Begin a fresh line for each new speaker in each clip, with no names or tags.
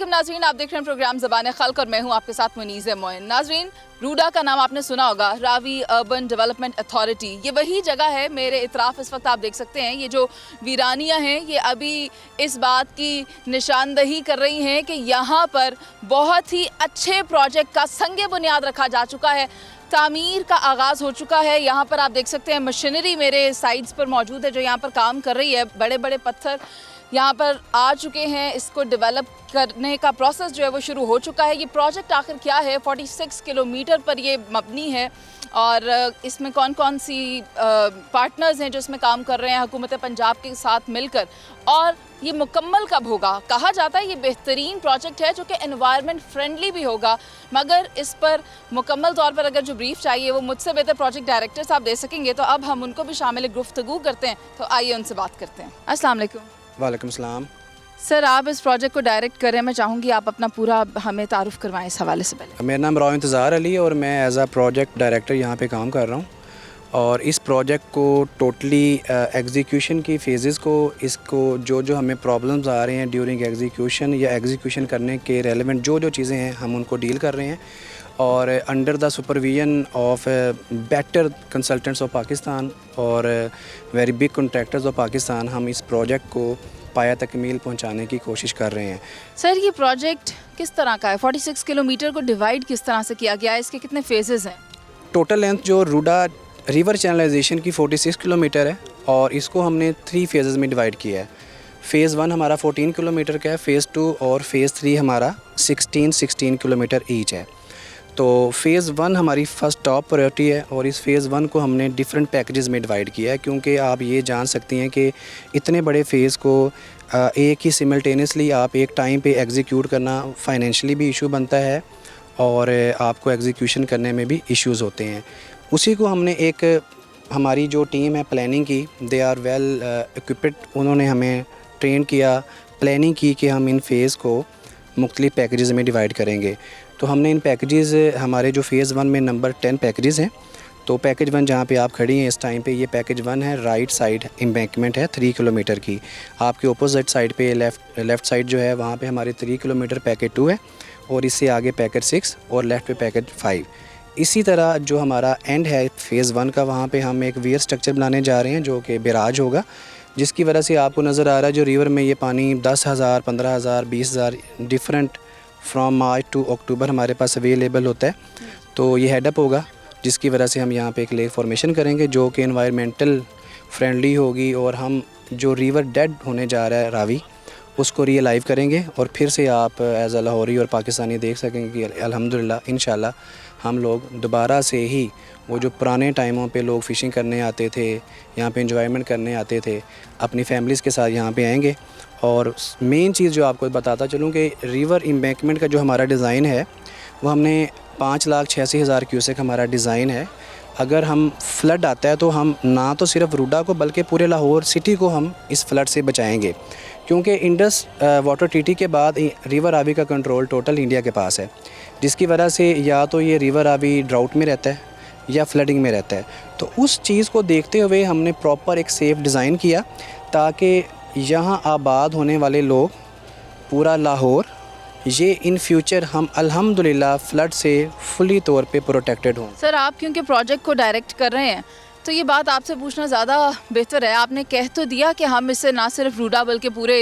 अस्सलामुअलैकुम नाज़रीन, आप देख रहे हैं प्रोग्राम ज़बान खल्क़ और मैं हूं आपके साथ मुनीज़ मोइन। नाज़रीन, रूडा का नाम आपने सुना होगा, रावी अर्बन डेवलपमेंट अथॉरिटी। ये वही जगह है, मेरे इतराफ़ इस वक्त आप देख सकते हैं, ये जो वीरानियाँ हैं ये अभी इस बात की निशानदही कर रही हैं कि यहाँ पर बहुत ही अच्छे प्रोजेक्ट का संगे बुनियाद रखा जा चुका है, तामीर का आगाज़ हो चुका है। यहाँ पर आप देख सकते हैं मशीनरी मेरे साइड्स पर मौजूद है जो यहाँ पर काम कर रही है। बड़े बड़े पत्थर यहाँ पर आ चुके हैं, इसको डेवलप करने का प्रोसेस जो है वो शुरू हो चुका है। ये प्रोजेक्ट आखिर क्या है, 46 किलोमीटर पर ये मबनी है और इसमें कौन कौन सी पार्टनर्स हैं जो इसमें काम कर रहे हैं हुकूमत पंजाब के साथ मिलकर, और ये मुकम्मल कब होगा। कहा जाता है ये बेहतरीन प्रोजेक्ट है जो कि एनवायरनमेंट फ्रेंडली भी होगा, मगर इस पर मुकम्मल तौर पर अगर जो ब्रीफ चाहिए वो मुझसे बेहतर प्रोजेक्ट डायरेक्टर साहब दे सकेंगे, तो अब हम उनको भी शामिल गुफ्तगू करते हैं। तो आइए उनसे बात करते हैं। अस्सलाम वालेकुम।
वालेकुम सलाम।
सर, आप इस प्रोजेक्ट को डायरेक्ट कर रहे हैं, मैं चाहूँगी आप अपना पूरा हमें तारुफ करवाएं इस हवाले से पहले।
मेरा नाम राव इंतज़ार अली और मैं एज आ प्रोजेक्ट डायरेक्टर यहाँ पे काम कर रहा हूँ। और इस प्रोजेक्ट को टोटली एग्जीक्यूशन की फेजेस को, इसको जो जो हमें प्रॉब्लम्स आ रहे हैं ड्यूरिंग एग्जीक्यूशन या एग्जीक्यूशन करने के रेलेवेंट जो जो चीज़ें हैं हम उनको डील कर रहे हैं। और under the supervision of better consultants of Pakistan और very big contractors of Pakistan हम इस प्रोजेक्ट को पाया तकमील पहुंचाने की कोशिश कर रहे हैं।
सर, ये प्रोजेक्ट किस तरह का है? 46 किलोमीटर को डिवाइड किस तरह से किया गया है? इसके कितने फेजेस हैं?
टोटल लेंथ जो रूडा रिवर चैनलाइजेशन की 46 किलोमीटर है और इसको हमने 3 फेजेस में डिवाइड किया है। फ़ेज़ 1 हमारा 14 किलोमीटर का है, फ़ेज़ 2 और फ़ेज़ 3 हमारा 16 किलोमीटर ईच है। तो फ़ेज़ 1 हमारी फ़र्स्ट टॉप प्रायोरिटी है और इस फ़ेज़ 1 को हमने डिफरेंट पैकेजेस में डिवाइड किया है, क्योंकि आप ये जान सकती हैं कि इतने बड़े फ़ेज़ को एक ही सिमल्टेनियसली आप एक टाइम पे एग्जीक्यूट करना फाइनेंशियली भी इशू बनता है और आपको एग्जीक्यूशन करने में भी इश्यूज़ होते हैं। उसी को हमने एक हमारी जो टीम है प्लानिंग की, दे आर वेल इक्विप्ड, उन्होंने हमें ट्रेन किया, प्लानिंग की कि हम इन फ़ेज़ को मुख्तलिफ़ पैकेजेस में डिवाइड करेंगे। तो हमने इन पैकेजेस, हमारे जो फ़ेज़ 1 में नंबर 10 पैकेजेस हैं, तो पैकेज 1 जहाँ पे आप खड़ी हैं इस टाइम पे, ये पैकेज 1 है। राइट साइड एम्बैंकमेंट है 3 किलोमीटर की। आपके अपोजिट साइड पे लेफ़्ट साइड जो है वहाँ पे हमारी 3 किलोमीटर पैकेज 2 है और इससे आगे पैकेज 6 और लेफ़्ट पे पैकेज 5। इसी तरह जो हमारा एंड है फ़ेज़ 1 का, वहाँ पे हम एक वियर स्ट्रक्चर बनाने जा रहे हैं जो कि बैराज होगा, जिसकी वजह से आपको नज़र आ रहा है जो रिवर में ये पानी 10,000, 15,000, 20,000 डिफरेंट फ्रॉम मार्च टू अक्टूबर हमारे पास अवेलेबल होता है। तो ये हेडअप होगा जिसकी वजह से हम यहाँ पे एक लेक फॉर्मेशन करेंगे जो कि एनवायरमेंटल फ्रेंडली होगी और हम जो रिवर डेड होने जा रहा है रावी, उसको रियलाइव करेंगे और फिर से आप एज अ लाहौरी और पाकिस्तानी देख सकेंगे कि अल्हम्दुलिल्लाह इंशाल्लाह हम लोग दोबारा से ही वो जो पुराने टाइमों पे लोग फ़िशिंग करने आते थे, यहाँ पे एंजॉयमेंट करने आते थे, अपनी फैमिलीज़ के साथ यहाँ पे आएंगे। और मेन चीज़ जो आपको बताता चलूँ कि रिवर एम्बैंकमेंट का जो हमारा डिज़ाइन है वो हमने 5,86,000 क्यूसेक हमारा डिज़ाइन है। अगर हम फ्लड आता है तो हम ना तो सिर्फ रूडा को बल्कि पूरे लाहौर सिटी को हम इस फ्लड से बचाएंगे, क्योंकि इंडस वाटर ट्रीटी के बाद रिवर रावी का कंट्रोल टोटल इंडिया के पास है, जिसकी वजह से या तो ये रिवर रावी ड्राउट में रहता है या फ्लडिंग में रहता है। तो उस चीज़ को देखते हुए हमने प्रॉपर एक सेफ़ डिज़ाइन किया ताकि यहाँ आबाद होने वाले लोग, पूरा लाहौर, ये इन फ्यूचर हम अल्हम्दुलिल्लाह फ्लड से फुली तौर पे प्रोटेक्टेड हों।
सर, आप क्योंकि प्रोजेक्ट को डायरेक्ट कर रहे हैं तो ये बात आपसे पूछना ज़्यादा बेहतर है। आपने कह तो दिया कि हम इससे ना सिर्फ रूडा बल्कि पूरे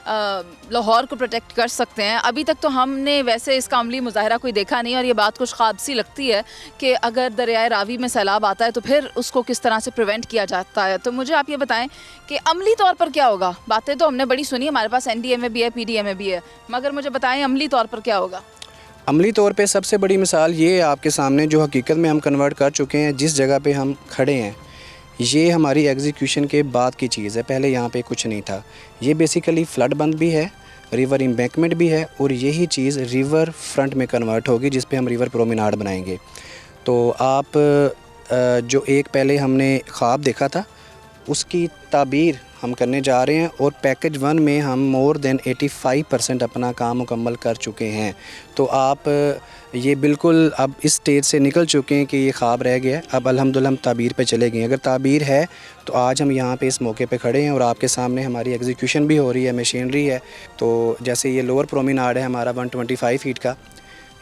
लाहौर को प्रोटेक्ट कर सकते हैं। अभी तक तो हमने वैसे इसका अमली मुजाहरा कोई देखा नहीं और ये बात कुछ ख्वाब सी लगती है कि अगर दरियाए रावी में सैलाब आता है तो फिर उसको किस तरह से प्रिवेंट किया जाता है। तो मुझे आप ये बताएं कि अमली तौर पर क्या होगा। बातें तो हमने बड़ी सुनी, हमारे पास NDMA भी है, PDMA भी है, मगर मुझे बताएं अमली तौर पर क्या होगा।
अमली तौर पे सबसे बड़ी मिसाल ये आपके सामने जो हकीकत में हम कन्वर्ट कर चुके हैं, जिस जगह पे हम खड़े हैं, ये हमारी एग्जीक्यूशन के बाद की चीज़ है। पहले यहाँ पे कुछ नहीं था। ये बेसिकली फ्लड बंद भी है, रिवर एम्बैंकमेंट भी है और यही चीज़ रिवर फ्रंट में कन्वर्ट होगी जिस पे हम रिवर प्रोमेनाड बनाएंगे। तो आप जो एक पहले हमने ख्वाब देखा था उसकी ताबीर हम करने जा रहे हैं और पैकेज 1 में हम मोर देन 85% अपना काम मुकम्मल कर चुके हैं। तो आप ये बिल्कुल अब इस स्टेज से निकल चुके हैं कि ये ख्वाब रह गया है। अब अल्हम्दुलिल्लाह हम ताबीर पे चले गए। अगर ताबीर है तो आज हम यहाँ पे इस मौके पे खड़े हैं और आपके सामने हमारी एग्जीक्यूशन भी हो रही है, मशीनरी है। तो जैसे ये लोअर प्रोमेनाड है हमारा 125 फीट का,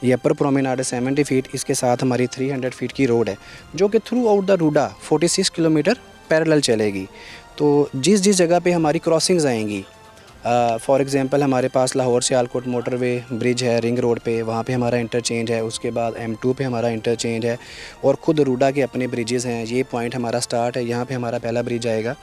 ये अपर प्रोमेनाड है 70 फीट, इसके साथ हमारी 300 फीट की रोड है जो कि throughout the RUDA 46 kilometre parallel चलेगी। तो जिस जिस जगह पे हमारी क्रॉसिंग्स आएंगी, फॉर एग्ज़ाम्पल हमारे पास लाहौर से आलकोट मोटरवे ब्रिज है रिंग रोड पे, वहाँ पे हमारा इंटरचेंज है। उसके बाद M2 पे हमारा इंटरचेंज है और ख़ुद रूडा के अपने ब्रिजेस हैं। ये पॉइंट हमारा स्टार्ट है, यहाँ पे हमारा पहला ब्रिज आएगा।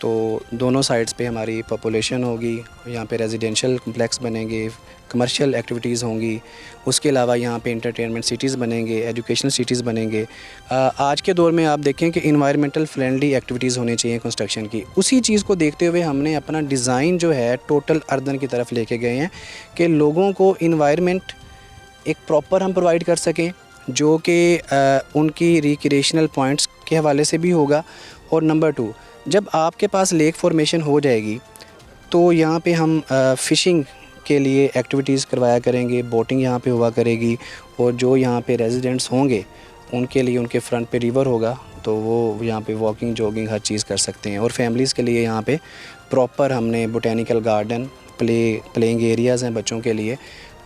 तो दोनों साइड्स पे हमारी पॉपुलेशन होगी, यहाँ पे रेजिडेंशियल कम्प्लेक्स बनेंगे, कमर्शियल एक्टिविटीज़ होंगी। उसके अलावा यहाँ पे इंटरटेनमेंट सिटीज़ बनेंगे, एजुकेशनल सिटीज़ बनेंगे। आज के दौर में आप देखें कि इन्वायरमेंटल फ्रेंडली एक्टिविटीज़ होनी चाहिए कंस्ट्रक्शन की। उसी चीज़ को देखते हुए हमने अपना डिज़ाइन जो है टोटल अर्दन की तरफ लेके गए हैं कि लोगों को इन्वायरमेंट एक प्रॉपर हम प्रोवाइड कर सकें जो कि उनकी रिक्रिएशनल पॉइंट्स के हवाले से भी होगा। और नंबर 2, जब आपके पास लेक फॉर्मेशन हो जाएगी तो यहाँ पे हम फ़िशिंग के लिए एक्टिविटीज़ करवाया करेंगे, बोटिंग यहाँ पे हुआ करेगी। और जो यहाँ पे रेजिडेंट्स होंगे उनके लिए उनके फ्रंट पे रिवर होगा, तो वो यहाँ पे वॉकिंग जॉगिंग हर चीज़ कर सकते हैं। और फैमिलीज़ के लिए यहाँ पे प्रॉपर हमने बोटेनिकल गार्डन, प्लेइंग एरियाज़ हैं बच्चों के लिए।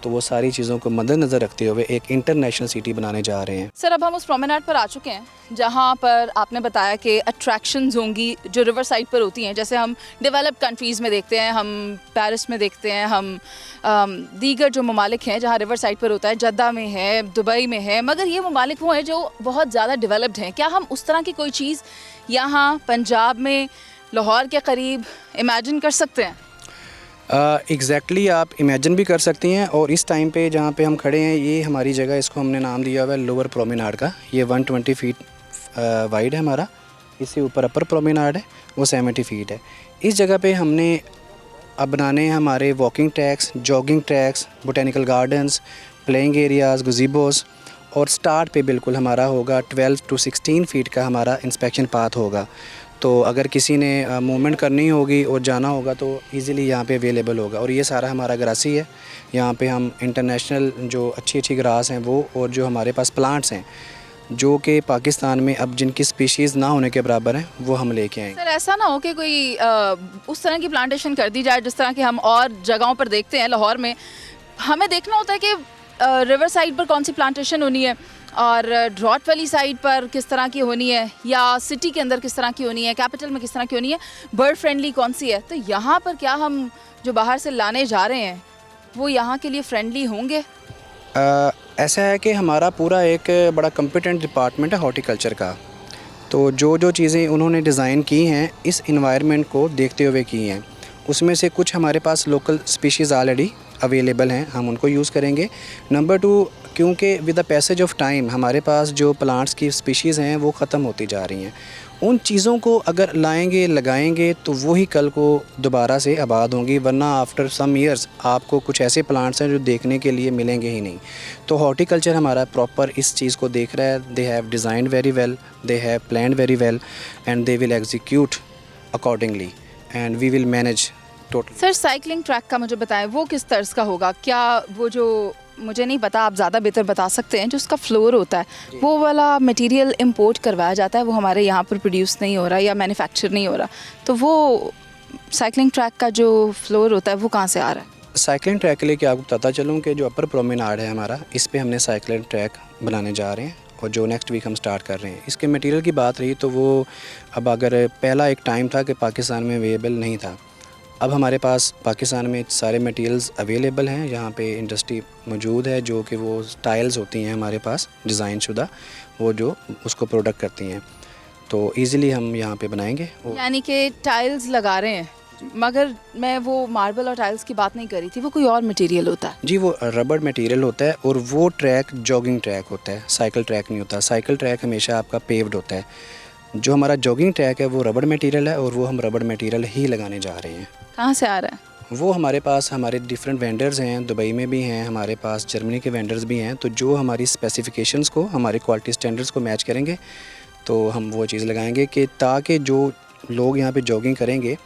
तो वो सारी चीज़ों को मद्देनज़र रखते हुए एक इंटरनेशनल सिटी बनाने जा रहे हैं।
सर, अब हम उस प्रोमेनाड पर आ चुके हैं जहाँ पर आपने बताया कि अट्रैक्शंस होंगी जो रिवर साइड पर होती हैं। जैसे हम डेवलप्ड कंट्रीज़ में देखते हैं, हम पेरिस में देखते हैं, हम दीगर जो ममालिक हैं जहाँ रिवर साइड पर होता है, जद्दा में है, दुबई में है। मगर ये ममालिक वो हैं जो बहुत ज़्यादा डेवलप्ड हैं। क्या हम उस तरह की कोई चीज़ यहाँ पंजाब में लाहौर के करीब इमेजिन कर सकते हैं?
एग्जैक्टली आप इमेजिन भी कर सकती हैं। और इस टाइम पे जहाँ पे हम खड़े हैं, ये हमारी जगह, इसको हमने नाम दिया हुआ है लोअर प्रोमेनाड का। ये 120 फीट वाइड है हमारा। इससे ऊपर अपर प्रोमेनाड है, वो 70 फीट है। इस जगह पे हमने अब बनाने हैं हमारे walking tracks, jogging tracks, botanical gardens, playing areas, gazebos. और स्टार्ट पे बिल्कुल हमारा होगा 12 to 16 फीट का हमारा इंस्पेक्शन पाथ होगा। तो अगर किसी ने मूवमेंट करनी होगी और जाना होगा तो इजीली यहाँ पे अवेलेबल होगा। और ये सारा हमारा ग्रासी है। यहाँ पे हम इंटरनेशनल जो अच्छी ग्रास हैं वो, और जो हमारे पास प्लांट्स हैं जो कि पाकिस्तान में अब जिनकी स्पीशीज़ ना होने के बराबर हैं, वो हम लेके आएंगे।
सर, ऐसा ना हो कि कोई उस तरह की प्लांटेशन कर दी जाए जिस तरह की हम और जगहों पर देखते हैं। लाहौर में हमें देखना होता है कि रिवर साइड पर कौन सी प्लांटेशन होनी है और ड्रॉट वाली साइड पर किस तरह की होनी है, या सिटी के अंदर किस तरह की होनी है, कैपिटल में किस तरह की होनी है, बर्ड फ्रेंडली कौन सी है। तो यहाँ पर क्या हम जो बाहर से लाने जा रहे हैं वो यहाँ के लिए फ्रेंडली होंगे?
ऐसा है कि हमारा पूरा एक बड़ा कॉम्पिटेंट डिपार्टमेंट है हॉर्टिकल्चर का। तो जो चीज़ें उन्होंने डिज़ाइन की हैं इस इन्वायरमेंट को देखते हुए की हैं। उसमें से कुछ हमारे पास लोकल स्पीशीज़ ऑलरेडी अवेलेबल हैं, हम उनको यूज़ करेंगे। नंबर 2, क्योंकि with the passage of time हमारे पास जो प्लांट्स की स्पीशीज़ हैं वो ख़त्म होती जा रही हैं। उन चीज़ों को अगर लाएंगे, लगाएंगे तो वही कल को दोबारा से आबाद होंगी, वरना आफ्टर सम ईयर्स आपको कुछ ऐसे प्लांट्स हैं जो देखने के लिए मिलेंगे ही नहीं। तो हॉर्टिकल्चर हमारा प्रॉपर इस चीज़ को देख रहा है। They have designed very well, they have planned very well and they will execute accordingly and we will manage total.
Sir, cycling track का मुझे बताएं, वो किस तर्ज का होगा? क्या वो जो, मुझे नहीं पता, आप ज़्यादा बेहतर बता सकते हैं, जो उसका फ्लोर होता है वो वाला मटेरियल इंपोर्ट करवाया जाता है, वो हमारे यहाँ पर प्रोड्यूस नहीं हो रहा या मैन्युफैक्चर नहीं हो रहा, तो वो साइकिलिंग ट्रैक का जो फ्लोर होता है वो कहाँ से आ रहा है?
साइकिलिंग ट्रैक के लिए क्या आपको बताता चलूँ कि जो अपर प्रोमेनाड है हमारा, इस पे हमने साइकिलिंग ट्रैक बनाने जा रहे हैं और जो नेक्स्ट वीक हम स्टार्ट कर रहे हैं। इसके मटेरियल की बात रही तो वो अब, अगर पहला एक टाइम था कि पाकिस्तान में अवेलेबल नहीं था, अब हमारे पास पाकिस्तान में सारे मटेरियल्स अवेलेबल हैं। यहाँ पे इंडस्ट्री मौजूद है जो कि वो टाइल्स होती हैं हमारे पास डिज़ाइन शुदा, वो जो उसको प्रोडक्ट करती हैं, तो इजीली हम यहाँ पे बनाएंगे।
यानी कि टाइल्स लगा रहे हैं, मगर मैं वो मार्बल और टाइल्स की बात नहीं कर रही थी, वो कोई और मटेरियल होता है?
जी, वो रबड़ मटेरियल होता है और वो ट्रैक जॉगिंग ट्रैक होता है, साइकिल ट्रैक नहीं होता। साइकिल ट्रैक हमेशा आपका पेव्ड होता है। जो हमारा जॉगिंग ट्रैक है वो रबड़ मटेरियल है और वो हम रबड़ मटेरियल ही लगाने जा रहे हैं।
कहाँ से आ रहा है
वो? हमारे पास हमारे डिफरेंट वेंडर्स हैं, दुबई में भी हैं, हमारे पास जर्मनी के वेंडर्स भी हैं। तो जो हमारी स्पेसिफिकेशंस को, हमारे क्वालिटी स्टैंडर्ड्स को मैच करेंगे तो हम वो चीज़ लगाएंगे कि ताकि जो लोग यहाँ पे जॉगिंग करेंगे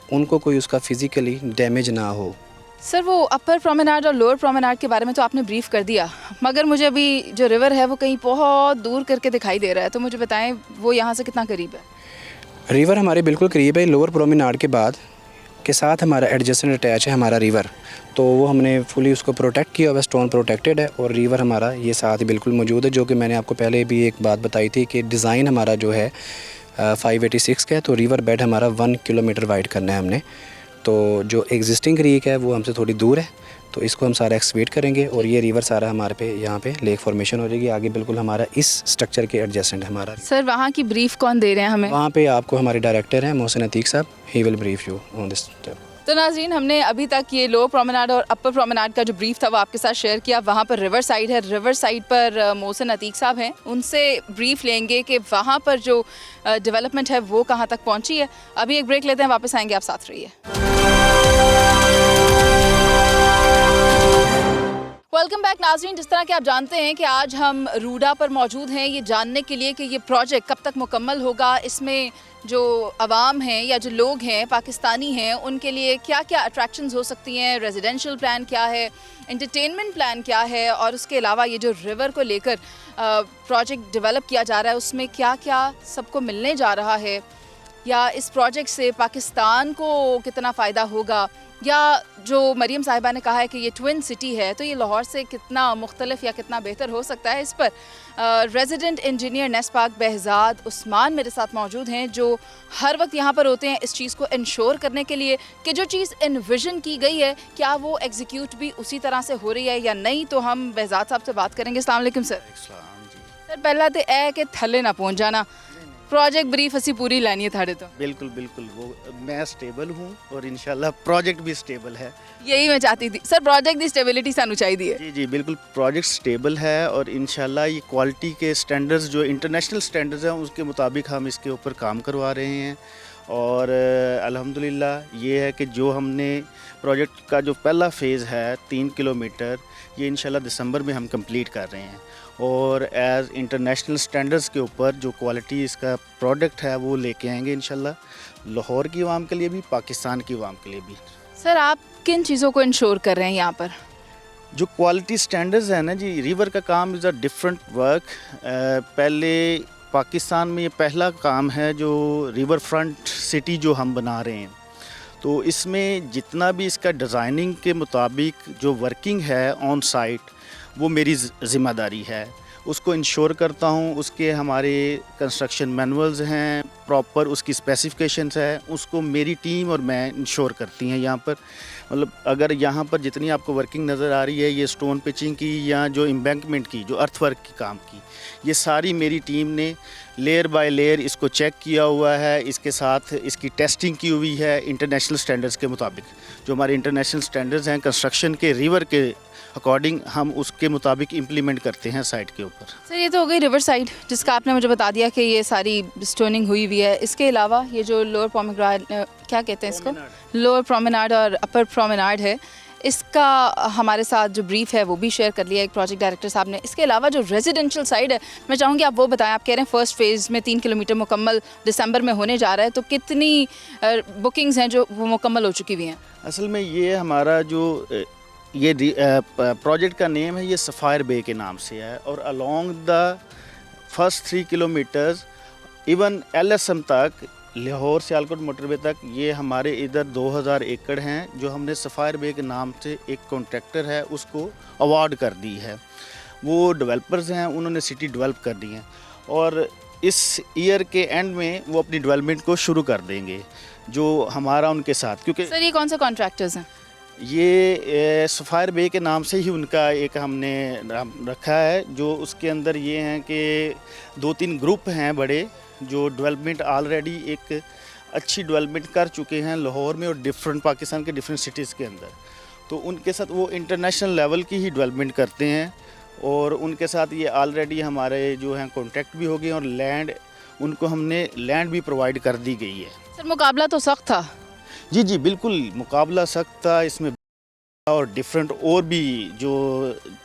उनको कोई उसका फिज़िकली डैमेज ना हो।
सर वो अपर प्रोमेनाड और लोअर प्रोमेनाड के बारे में तो आपने ब्रीफ कर दिया, मगर मुझे अभी जो रिवर है वो कहीं बहुत दूर करके दिखाई दे रहा है, तो मुझे बताएं वो यहाँ से कितना करीब है?
रिवर हमारे बिल्कुल करीब है। लोअर प्रोमेनाड के बाद के साथ हमारा एडजेसेंट अटैच है हमारा रिवर, तो वो हमने फुली उसको प्रोटेक्ट किया हुआ, स्टोन प्रोटेक्टेड है, और रिवर हमारा ये साथ बिल्कुल मौजूद है। जो कि मैंने आपको पहले भी एक बात बताई थी कि डिज़ाइन हमारा जो है 586 का है, तो रिवर बेड हमारा 1 किलोमीटर वाइड करना है हमने। तो जो एग्जिस्टिंग क्रीक है वो हमसे थोड़ी दूर है, तो इसको हम सारा एक्सवेट करेंगे और ये रिवर सारा हमारे पे यहाँ पे लेक फॉर्मेशन हो जाएगी आगे, बिल्कुल हमारा इस स्ट्रक्चर के एडजेसेंट हमारा।
सर वहाँ की ब्रीफ कौन दे रहे हैं हमें?
वहाँ पे आपको हमारे डायरेक्टर हैं मोहसिन अतीक साहब, he will brief you on this.
तो नाज़रीन, हमने अभी तक ये लोअर प्रोमेनाड और अपर प्रोमेनाड का जो ब्रीफ था वो आपके साथ शेयर किया। वहाँ पर रिवर साइड है, रिवर साइड पर मोहसिन अतीक साहब हैं, उनसे ब्रीफ लेंगे कि वहाँ पर जो डेवलपमेंट है वो कहाँ तक पहुँची है। अभी एक ब्रेक लेते हैं, वापस आएंगे, आप साथ रहिए। वेलकम बैक नाज़रीन। जिस तरह कि आप जानते हैं कि आज हम रूडा पर मौजूद हैं ये जानने के लिए कि ये प्रोजेक्ट कब तक मुकम्मल होगा, इसमें जो आवाम हैं या जो लोग हैं पाकिस्तानी हैं उनके लिए क्या क्या अट्रैक्शंस हो सकती हैं, रेजिडेंशियल प्लान क्या है, एंटरटेनमेंट प्लान क्या है, और उसके अलावा ये जो रिवर को लेकर प्रोजेक्ट डेवलप किया जा रहा है उसमें क्या क्या सबको मिलने जा रहा है, या इस प्रोजेक्ट से पाकिस्तान को कितना फ़ायदा होगा, या जो मरीम साहिबा ने कहा है कि ये ट्विन सिटी है तो ये लाहौर से कितना मुख्तलिफ या कितना बेहतर हो सकता है। इस पर रेजिडेंट इंजीनियर नेस्पाक बहजाद उस्मान मेरे साथ मौजूद हैं, जो हर वक्त यहाँ पर होते हैं इस चीज़ को इंश्योर करने के लिए कि जो चीज़ इन्विजन की गई है क्या वो एग्जीक्यूट भी उसी तरह से हो रही है या नहीं। तो हम बहजाद साहब से बात करेंगे। अस्सलाम वालेकुम सर। सर पहला तो है कि थले ना पहुँच जाना, प्रोजेक्ट ब्रीफ असी पूरी लानी है थाड़े तो।
बिल्कुल बिल्कुल, वो मैं स्टेबल हूँ और इंशाल्लाह प्रोजेक्ट भी स्टेबल है।
यही मैं चाहती थी सर, प्रोजेक्ट की स्टेबिलिटी सानू चाहिए।
जी जी बिल्कुल, प्रोजेक्ट स्टेबल है और इंशाल्लाह ये क्वालिटी के स्टैंडर्ड्स जो इंटरनेशनल स्टैंडर्ड्स हैं उसके मुताबिक हम इसके ऊपर काम करवा रहे हैं। और अल्हम्दुलिल्लाह ये है कि जो हमने प्रोजेक्ट का जो पहला फ़ेज़ है 3 किलोमीटर, ये इंशाल्लाह दिसंबर में हम कंप्लीट कर रहे हैं, और एज़ इंटरनेशनल स्टैंडर्ड्स के ऊपर जो क्वालिटी इसका प्रोडक्ट है वो लेके आएंगे इंशाल्लाह, लाहौर की आवाम के लिए भी, पाकिस्तान की आवाम के लिए भी।
सर आप किन चीज़ों को इंश्योर कर रहे हैं यहाँ पर?
जो क्वालिटी स्टैंडर्ड्स हैं ना जी, रिवर का काम इज़ अ डिफरेंट वर्क। पहले पाकिस्तान में ये पहला काम है जो रिवर फ्रंट सिटी जो हम बना रहे हैं, तो इसमें जितना भी इसका डिज़ाइनिंग के मुताबिक जो वर्किंग है ऑन साइट वो मेरी ज़िम्मेदारी है, उसको इंश्योर करता हूँ। उसके हमारे कंस्ट्रक्शन मैनुअल्स हैं, प्रॉपर उसकी स्पेसिफिकेशंस है, उसको मेरी टीम और मैं इंश्योर करती हैं। यहाँ पर मतलब अगर यहाँ पर जितनी आपको वर्किंग नज़र आ रही है, ये स्टोन पिचिंग की या जो एम्बैंकमेंट की, जो अर्थवर्क की काम की, ये सारी मेरी टीम ने लेयर बाय लेयर इसको चेक किया हुआ है, इसके साथ इसकी टेस्टिंग की हुई है इंटरनेशनल स्टैंडर्ड्स के मुताबिक। जो हमारे इंटरनेशनल स्टैंडर्ड्स हैं कंस्ट्रक्शन के, रिवर के अकॉर्डिंग हम उसके मुताबिक इम्प्लीमेंट करते हैं साइट के ऊपर।
सर ये तो हो गई रिवर साइड जिसका आपने मुझे बता दिया कि ये सारी स्टोनिंग हुई हुई है। इसके अलावा ये जो लोअर प्रोमेनाड, क्या कहते हैं इसको, लोअर प्रोमेनाड और अपर प्रोमेनाड है, इसका हमारे साथ जो ब्रीफ है वो भी शेयर कर लिया एक प्रोजेक्ट डायरेक्टर साहब ने। इसके अलावा जो रेजिडेंशियल साइड है, मैं चाहूँगी आप वो बताएं। आप कह रहे हैं फर्स्ट फेज़ में 3 किलोमीटर मुकम्मल दिसंबर में होने जा रहा है, तो कितनी बुकिंग्स हैं जो वो मुकम्मल हो चुकी हुई हैं?
असल में ये हमारा जो ये प्रोजेक्ट का नेम है, ये सफ़ायर बे के नाम से है, और along the first 3 kilometres even LSM तक, लाहौर सियालकोट मोटरवे तक, ये हमारे इधर 2000 एकड़ हैं जो हमने सफ़ायर बे के नाम से एक कॉन्ट्रैक्टर है उसको अवार्ड कर दी है। वो डेवलपर्स हैं, उन्होंने सिटी डेवलप कर दी है और इस ईयर के एंड में वो अपनी डेवलपमेंट को शुरू कर देंगे जो हमारा उनके साथ। क्योंकि
सर ये कौन से कॉन्ट्रैक्टर्स हैं?
ये सफ़ायर बे के नाम से ही उनका एक हमने रखा है, जो उसके अंदर ये हैं कि 2-3 ग्रुप हैं बड़े जो डेवलपमेंट ऑलरेडी एक अच्छी डेवलपमेंट कर चुके हैं लाहौर में और डिफरेंट पाकिस्तान के डिफरेंट सिटीज़ के अंदर। तो उनके साथ वो इंटरनेशनल लेवल की ही डेवलपमेंट करते हैं और उनके साथ ये ऑलरेडी हमारे जो हैं कॉन्टैक्ट भी हो गए और लैंड, उनको हमने लैंड भी प्रोवाइड कर दी गई है।
सर मुकाबला तो सख्त था।
जी जी बिल्कुल, मुकाबला सख्त था इसमें, और डिफरेंट और भी जो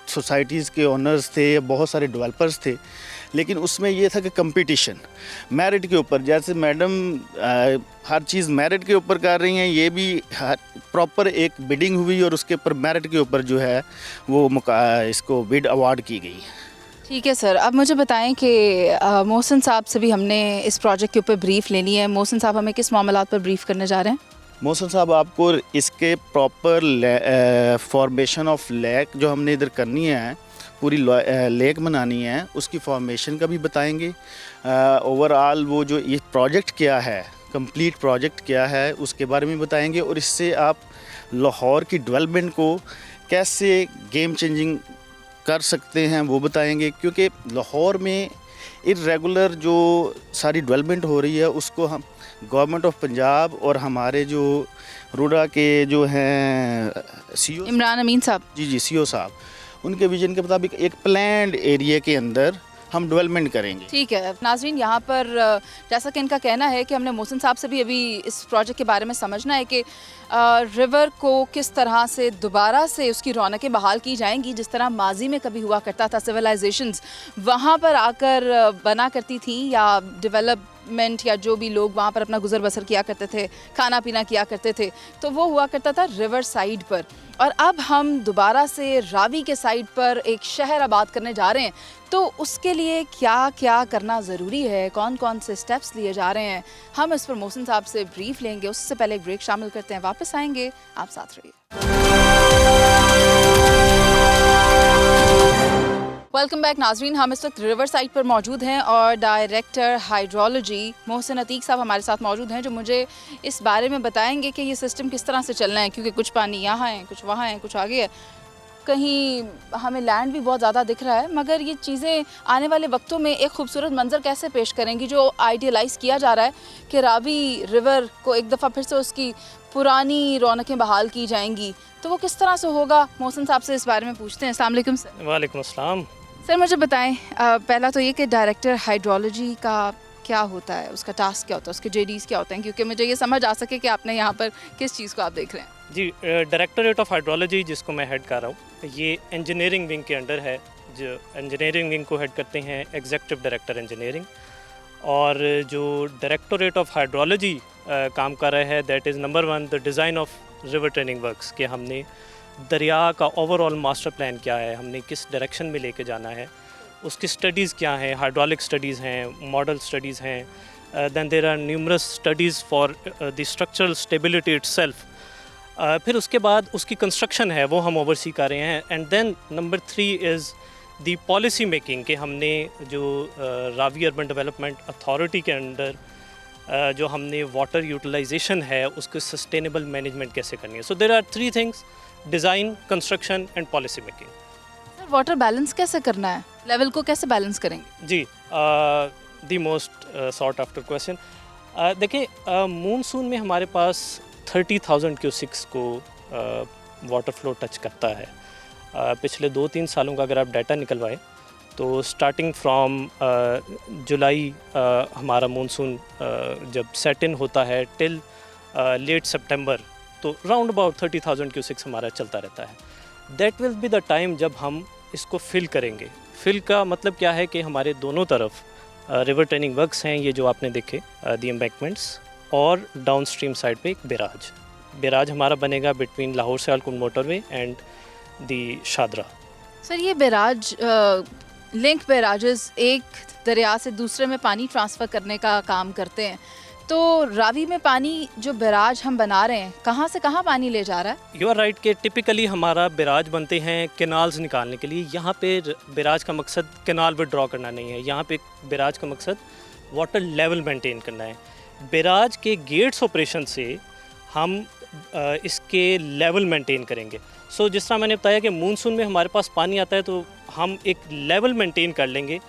सोसाइटीज़ के ओनर्स थे, बहुत सारे डेवलपर्स थे, लेकिन उसमें ये था कि कंपटीशन मेरिट के ऊपर, जैसे मैडम हर चीज़ मेरिट के ऊपर कर रही हैं, ये भी प्रॉपर एक बिडिंग हुई और उसके ऊपर मेरिट के ऊपर जो है वो इसको बिड अवार्ड की गई।
ठीक है सर, अब मुझे बताएं कि मोहसिन साहब से भी हमने इस प्रोजेक्ट के ऊपर ब्रीफ लेनी है। मोहसिन साहब हमें किस मामलात पर ब्रीफ करने जा रहे हैं?
मोहसिन साहब आपको इसके प्रॉपर फॉर्मेशन ऑफ लेक जो हमने इधर करनी है, पूरी लेक बनानी है, उसकी फॉर्मेशन का भी बताएंगे। ओवरऑल वो जो ये प्रोजेक्ट क्या है, कंप्लीट प्रोजेक्ट क्या है, उसके बारे में बताएंगे और इससे आप लाहौर की डेवलपमेंट को कैसे गेम चेंजिंग कर सकते हैं वो बताएंगे। क्योंकि लाहौर में इर्रेगुलर जो सारी डेवलपमेंट हो रही है उसको हम गवर्नमेंट ऑफ पंजाब और हमारे जो रूडा के जो हैं सीईओ
इमरान अमीन साहब,
जी सीईओ साहब, उनके विजन के मुताबिक एक प्लान्ड एरिया के अंदर हम डेवलपमेंट करेंगे।
ठीक है नाजरीन, यहाँ पर जैसा कि इनका कहना है कि हमने मोहसिन साहब से भी अभी इस प्रोजेक्ट के बारे में समझना है कि रिवर को किस तरह से दोबारा से उसकी रौनकें बहाल की जाएंगी, जिस तरह माजी में कभी हुआ करता था। सिविलाइजेशंस वहाँ पर आकर बना करती थी, या डेवलपमेंट या जो भी लोग वहाँ पर अपना गुजर बसर किया करते थे, खाना पीना किया करते थे, तो वो हुआ करता था रिवर साइड पर। और अब हम दोबारा से रावी के साइड पर एक शहर आबाद करने जा रहे हैं, तो उसके लिए क्या क्या करना ज़रूरी है, कौन कौन से स्टेप्स लिए जा रहे हैं, हम इस पर मोहसिन साहब से ब्रीफ लेंगे। उससे पहले एक ब्रेक शामिल करते हैं, वापस आएंगे, आप साथ रहिए। वेलकम बैक नाजरीन, हम इस वक्त रिवर साइड पर मौजूद हैं और डायरेक्टर हाइड्रोलॉजी मोहसिन अतीक साहब हमारे साथ मौजूद हैं, जो मुझे इस बारे में बताएंगे कि ये सिस्टम किस तरह से चलना है। क्योंकि कुछ पानी यहाँ है, कुछ वहाँ है, कुछ आगे है, कहीं हमें लैंड भी बहुत ज़्यादा दिख रहा है, मगर ये चीज़ें आने वाले वक्तों में एक खूबसूरत मंजर कैसे पेश करेंगी। जो आइडियलाइज़ किया जा रहा है कि रावी रिवर को एक दफ़ा फिर से उसकी पुरानी रौनकें बहाल की जाएंगी, तो वो किस तरह से होगा, मोहसिन साहब से इस बारे में पूछते हैं। अस्सलाम वालेकुम सर।
वालेकुम अस्सलाम।
सर मुझे बताएं, पहला तो ये कि डायरेक्टर हाइड्रोलॉजी का क्या होता है, उसका टास्क क्या होता है, उसके जेडीज़ क्या होते हैं, क्योंकि मुझे ये समझ आ सके कि आपने यहाँ पर किस चीज़ को आप देख रहे हैं।
जी, डायरेक्टरेट ऑफ हाइड्रोलॉजी जिसको मैं हेड कर रहा हूँ, ये इंजीनियरिंग विंग के अंडर है। जो इंजीनियरिंग विंग को हेड करते हैं एग्जीक्यूटिव डायरेक्टर इंजीनियरिंग, और जो डायरेक्टरेट ऑफ हाइड्रोलॉजी काम कर रहा है, that is number 1 the design of river training works, कि हमने दरिया का ओवरऑल मास्टर प्लान क्या है, हमने किस डायरेक्शन में लेके जाना है, उसकी स्टडीज़ क्या हैं, हाइड्रोलिक स्टडीज़ हैं, मॉडल स्टडीज़ हैं, then there are numerous studies for the structural stability itself. फिर उसके बाद उसकी कंस्ट्रक्शन है वो हम ओवरसी कर रहे हैं। And then number 3 is the policy making, कि हमने जो रावी अर्बन डेवलपमेंट अथॉरिटी के अंडर जो हमने वाटर यूटिलाइजेशन है उसके सस्टेनेबल मैनेजमेंट कैसे करनी है। So there are 3 things: design, construction and policy making.
Sir water balance कैसे करना है, लेवल को कैसे बैलेंस करेंगे?
जी, the most sought after question. देखिए, मानसून में हमारे पास 30,000 क्यूसिक्स को वाटर फ्लो टच करता है। पिछले 2-3 सालों का अगर आप डाटा निकलवाएं तो स्टार्टिंग फ्रॉम जुलाई हमारा मानसून जब सेट इन होता है टिल लेट सितंबर, तो राउंड अबाउट 30,000 क्यूसिक्स हमारा चलता रहता है। That will be the time जब हम इसको फिल करेंगे। फिल का मतलब क्या है कि हमारे दोनों तरफ रिवर ट्रेनिंग वर्क्स हैं, ये जो आपने देखे दी एम्बैंकमेंट्स, और डाउन स्ट्रीम साइड पे एक बैराज हमारा बनेगा between Lahore Sialkot motorway and the Shahdara.
Sir ये बैराज, लिंक बैराजेस एक दरिया से दूसरे में पानी ट्रांसफ़र करने का काम करते हैं, तो रावी में पानी जो बैराज हम बना रहे हैं, कहाँ से कहाँ पानी ले जा रहा है?
यू आर राइट कि टिपिकली हमारा बैराज बनते हैं कैनाल्स निकालने के लिए। यहाँ पे बैराज का मकसद कैनाल विड्रॉ करना नहीं है, यहाँ पे बैराज का मकसद वाटर लेवल मेंटेन करना है। बैराज के गेट्स ऑपरेशन से हम इसके लेवल मेंटेन करेंगे। सो जिस तरह मैंने बताया कि मानसून में हमारे पास पानी आता है तो हम एक लेवल मेंटेन कर लेंगे,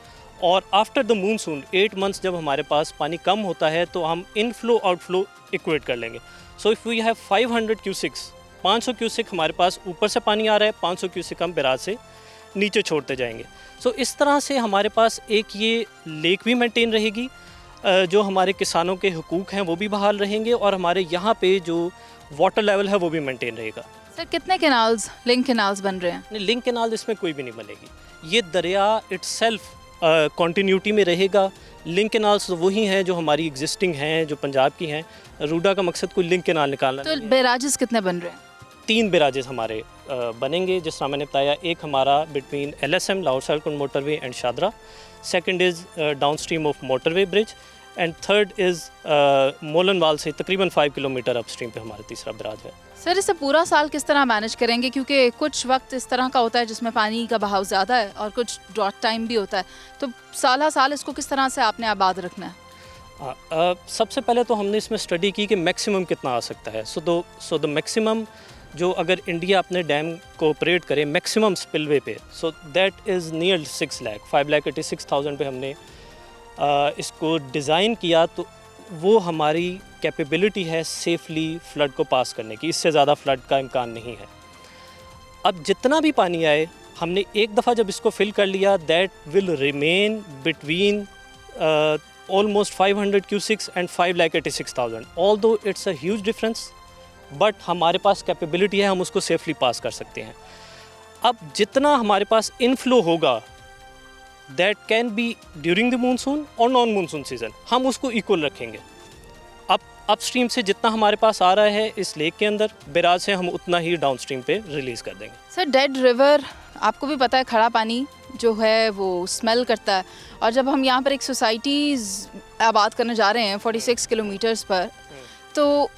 और आफ्टर द मानसून 8 मंथ्स जब हमारे पास पानी कम होता है तो हम इनफ्लो आउटफ्लो इक्वेट कर लेंगे। So if we have 500 cusecs, 500 cusec हमारे पास ऊपर से पानी आ रहा है, 500 क्यूसिक हम बैराज से नीचे छोड़ते जाएंगे। सो इस तरह से हमारे पास एक ये लेक भी मेंटेन रहेगी, जो हमारे किसानों के हुकूक हैं वो भी बहाल रहेंगे, और हमारे यहाँ पे जो वाटर लेवल है वो भी मेंटेन रहेगा।
सर कितने कैनाल्स, लिंक कैनाल्स बन रहे हैं?
लिंक कैनाल इसमें कोई भी नहीं बनेगी। ये दरिया इट्सेल्फ कॉन्टीन्यूटी में रहेगा। लिंक कैनाल्स तो वही हैं जो हमारी एग्जिस्टिंग हैं, जो पंजाब की हैं। रूडा का मकसद कोई लिंक कैनाल निकालना
तो
नहीं है।
बैराजेस कितने बन रहे हैं?
3 बैराजेस हमारे बनेंगे, जिस तरह मैंने बताया। एक हमारा between LSM Lahore Sialkot motorway and Shahdara, second is down stream of motorway bridge, and third is Mohlanwal से तकरीबन 5 किलोमीटर अपस्ट्रीम पे हमारा तीसरा बैराज है।
सर इसे पूरा साल किस तरह मैनेज करेंगे, क्योंकि कुछ वक्त इस तरह का होता है जिसमें पानी का बहाव ज़्यादा है और कुछ ड्रॉट टाइम भी होता है, तो साल साल इसको किस तरह से आपने आबाद रखना है?
सबसे पहले तो हमने इसमें स्टडी की कि मैक्सिमम कितना आ सकता है। सो द मैक्सिमम जो अगर इंडिया अपने डैम को ऑपरेट करे मैक्सिमम स्पिलवे पे, so that is near 6 lakh 5,86,000 पे हमने इसको डिज़ाइन किया। तो वो हमारी कैपेबिलिटी है सेफली फ्लड को पास करने की, इससे ज़्यादा फ्लड का इम्कान नहीं है। अब जितना भी पानी आए, हमने एक दफ़ा जब इसको फिल कर लिया, that will remain between almost 500 cusecs and 5,86,000। Although it's a huge difference, but हमारे पास कैपेबिलिटी है, हम उसको सेफली पास कर सकते हैं। अब जितना हमारे पास इनफ्लो होगा, that can be during the monsoon और नॉन मानसून सीज़न, हम उसको इक्वल रखेंगे। अब अपस्ट्रीम से जितना हमारे पास आ रहा है इस लेक के अंदर, बैराज से हम उतना ही डाउन स्ट्रीम पे रिलीज़ कर देंगे।
सर डेड रिवर, आपको भी पता है खड़ा पानी जो है वो स्मेल करता है, और जब हम यहाँ पर एक सोसाइटीज़ आबाद करने जा रहे हैं 46 किलोमीटर्स पर, तो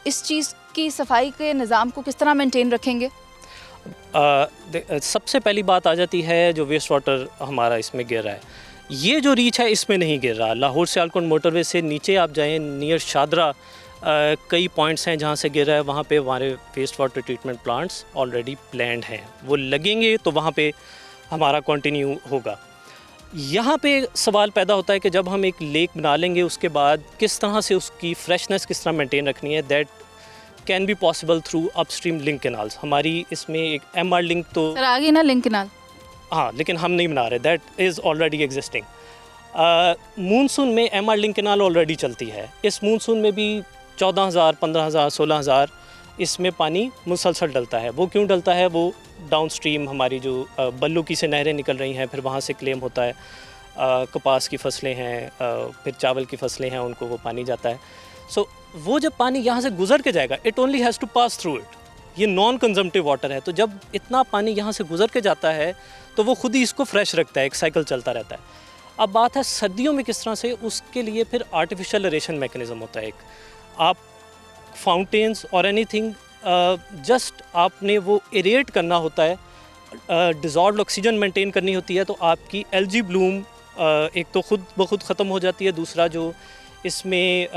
इस चीज़ की सफाई के निज़ाम को किस तरह मेंटेन रखेंगे?
सबसे पहली बात आ जाती है जो वेस्ट वाटर हमारा इसमें गिर रहा है, ये जो रीच है इसमें नहीं गिर रहा। लाहौर सियालकोट मोटरवे से नीचे आप जाएं, नियर शादरा कई पॉइंट्स हैं जहाँ से गिर रहा है। वहाँ पे हमारे waste water treatment plants already planned हैं, वो लगेंगे तो वहाँ पे हमारा कंटिन्यू होगा। यहाँ पे सवाल पैदा होता है कि जब हम एक लेक बना लेंगे, उसके बाद किस तरह से उसकी फ्रेशनेस किस तरह मेंटेन रखनी है। That can be possible through upstream link canals. हमारी इसमें एक MR लिंक तो
सर आगे ना लिंक कैनाल,
हाँ, लेकिन हम नहीं बना रहे, that is already existing. Monsoon में MR लिंक कैनाल ऑलरेडी चलती है। इस मानसून में भी 14,000, 15,000, 16,000 इसमें पानी मुसलसल डलता है। वो क्यों डलता है? वो डाउन स्ट्रीम हमारी जो बल्लुकी से नहरें निकल रही हैं, फिर वहाँ से क्लेम होता है, कपास की फसलें हैं, फिर चावल की फसलें हैं, उनको वो पानी जाता है। सो वो जब पानी यहाँ से गुजर के जाएगा, it only has to pass through it. ये नॉन कंजम्पटिव वाटर है, तो जब इतना पानी यहाँ से गुजर के जाता है तो वो खुद ही इसको फ्रेश रखता है, एक साइकिल चलता रहता है। अब बात है सर्दियों में किस तरह से, उसके लिए फिर आर्टिफिशियल एरेशन मैकेनिज़्म होता है एक। आप फाउंटेन्स और एनीथिंग जस्ट आपने वो एरेट करना होता है, डिज़ॉल्व्ड ऑक्सीजन मेंटेन करनी होती है, तो आपकी एल्गी ब्लूम एक तो खुद ब खुद ख़त्म हो जाती है, दूसरा जो इसमें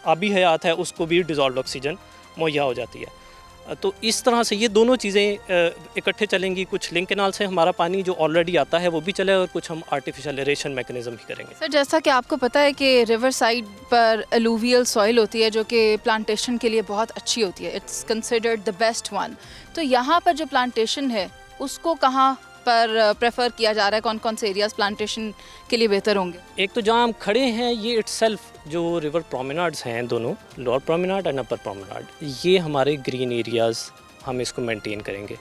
आबी हयात है उसको भी डिज़ॉल्व्ड ऑक्सीजन मुहैया हो जाती है। तो इस तरह से ये दोनों चीज़ें इकट्ठे चलेंगी। कुछ लिंक कैनाल से हमारा पानी जो ऑलरेडी आता है वो भी चले, और कुछ हम आर्टिफिशियल एरेशन मैकेनिज़्म भी करेंगे।
सर जैसा कि आपको पता है कि रिवर साइड पर एलुवियल सॉइल होती है जो कि प्लांटेशन के लिए बहुत अच्छी होती है, it's considered the best one. तो यहाँ पर जो प्लांटेशन है उसको कहाँ पर प्रेफर किया जा रहा है, कौन कौन से एरियाज प्लांटेशन के लिए बेहतर होंगे?
एक तो जहाँ हम खड़े हैं, ये इटसेल्फ जो रिवर प्रोमेनाड्स हैं दोनों, lower promenade and upper promenade, ये हमारे ग्रीन एरियाज़ हम इसको मेंटेन करेंगे।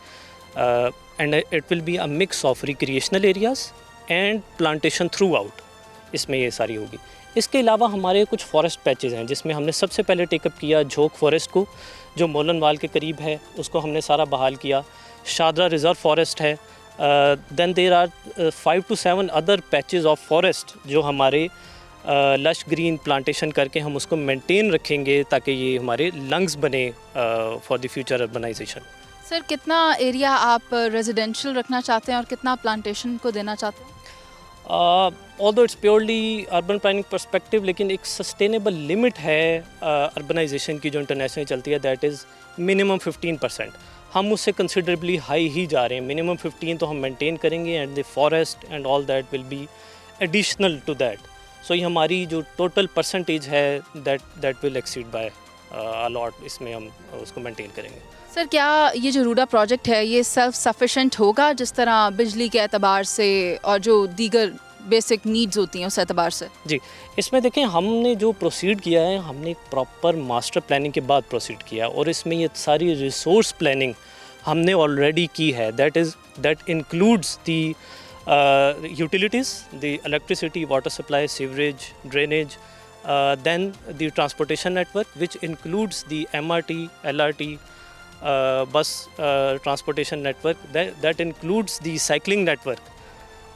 And it will be a mix of recreational areas and plantation through out, इसमें ये सारी होगी। इसके अलावा हमारे कुछ फॉरेस्ट पैचेस हैं जिसमें हमने सबसे पहले टेकअप किया झोंक फॉरेस्ट को, जो मोलनवाल के करीब है, उसको हमने सारा बहाल किया। शादरा रिज़र्व फॉरेस्ट है। Then there are 5 to 7 other patches of forest जो हमारे लश ग्रीन प्लांटेशन करके हम उसको मेंटेन रखेंगे ताकि ये हमारे लंग्स बने for the future urbanisation.
Sir कितना एरिया आप रेजिडेंशियल रखना चाहते हैं और कितना प्लांटेशन को देना चाहते हैं?
Although it's purely urban planning perspective, लेकिन एक सस्टेनेबल लिमिट है अर्बनाइजेशन की जो इंटरनेशनल चलती है, दैट इज़ मिनिमम 15%। हम उससे कंसिडरेबली हाई ही जा रहे हैं। मिनिमम 15 तो हम मेंटेन करेंगे, and the forest and all that will be additional to that. So ये हमारी जो टोटल परसेंटेज है that will exceed by a lot, इसमें हम उसको मेंटेन करेंगे।
सर क्या ये जो रूडा प्रोजेक्ट है ये सेल्फ सफिशेंट होगा, जिस तरह बिजली के एतबार से और जो दीगर बेसिक नीड्स होती हैं उस एतबार से?
जी, इसमें देखें हमने जो प्रोसीड किया है, हमने प्रॉपर मास्टर प्लानिंग के बाद प्रोसीड किया है, और इसमें ये सारी रिसोर्स प्लानिंग हमने ऑलरेडी की है। That includes the utilities, the electricity, water supply, sewerage, drainage, then the transportation network, which includes the MRT, LRT, bus transportation network, that includes the cycling network,